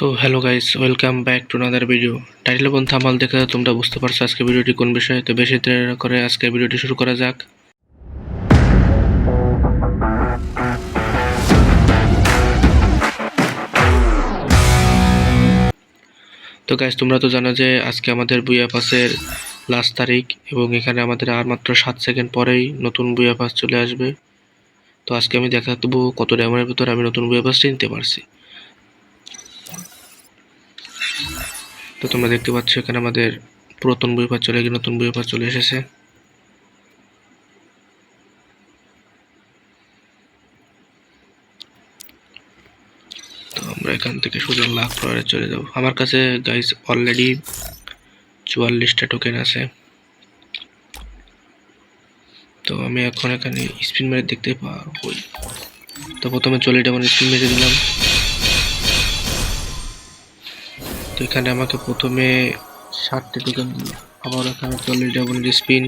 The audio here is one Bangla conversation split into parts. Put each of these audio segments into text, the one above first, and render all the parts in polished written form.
তো hello guys, welcome back to another video. Title এবং থাম্বনেল দেখে তোমরা বুঝতে পারছো আজকে ভিডিওটি কোন বিষয়ে। তো বেশি দেরি না করে আজকে ভিডিওটি শুরু করা যাক। তো গাইস, তোমরা তো জানো যে আজকে আমাদের বুয়া পাসের লাস্ট তারিখ এবং এখানে আমাদের আর মাত্র 7 সেকেন্ড পরেই নতুন বুয়া পাস চলে আসবে। তো আজকে আমি দেখা দেবো কত ডায়মন্ডের ভিতরে আমি নতুন বুয়া পাসটি নিতে পারছি। তো তোমরা দেখতে পাচ্ছ এখানে আমাদের পুরাতন বুয়া পাস চলে গিয়ে নতুন বুয়া পাস চলে এসেছে। তো আমরা এখান থেকে সোজা লাখ ফ্লোরে চলে যাব। আমার কাছে গাইস অলরেডি 44টা টোকেন আছে। তো আমি এখন এখানে স্পিন মেরে দেখতে পাবো। তো প্রথমে 40 ডায়মন্ড স্পিন মেরে দিলাম। তো এখানে আমাকে প্রথমে 60টা টোকেন দিল। আবার এখানে 40 ডায়মন্ড স্পিন।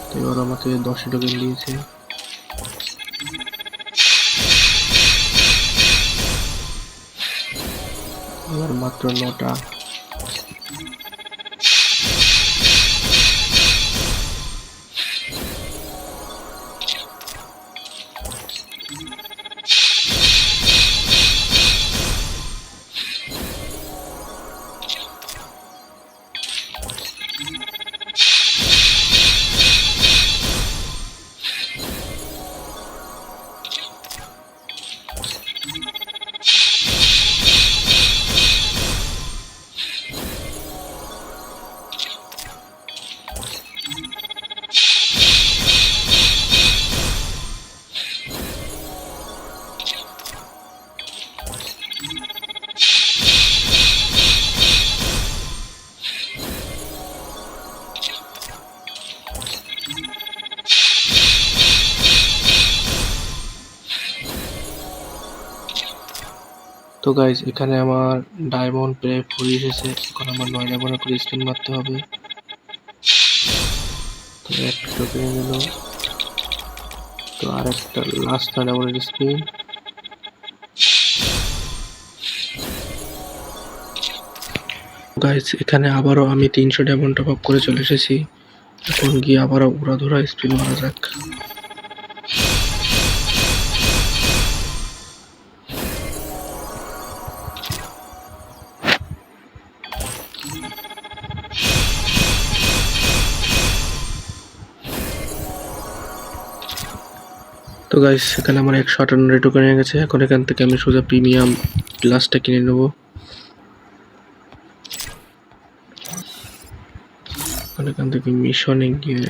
তো এবার আমাকে 10 টোকেন দিয়েছে। এবার মাত্র 9টা। তো গাইস, এখানে আমার ডায়মন্ড প্রায় ফুরিয়ে এসেছে। এখন আমার 9 ডায়মন্ড করে স্পিন মারতে হবে। তো একটা টোকেন গেল। তো আর একটা লাস্ট ডায়মন্ড স্পিন। গাইস, এখানে আবারও আমি 300 ডায়মন্ড টপ আপ করে চলে এসেছি। এখন গিয়ে আবারও উড়াধুরা স্পিন মারা যাক। তো গাইস, এখানে আমার 158 টোকেন হয়ে গেছে। এখন এখান থেকে আমি সোজা প্রিমিয়াম প্লাসটা কিনে নেব। এখান থেকে মিশনে গিয়ে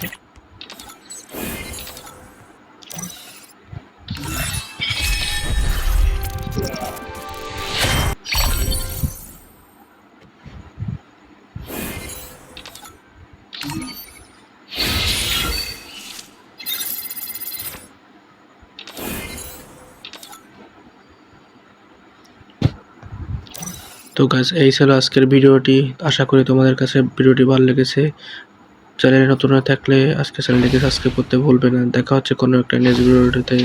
তো গাইস, এই ছিল আজকের ভিডিওটি। আশা করি তোমাদের কাছে ভিডিওটি ভালো লেগেছে। চ্যানেলে নতুন হয়ে থাকলে আজকে চ্যানেলটিকে সাবস্ক্রাইব করতে ভুলবে না। দেখা হচ্ছে কোনো একটা নেক্সট ভিডিওতে।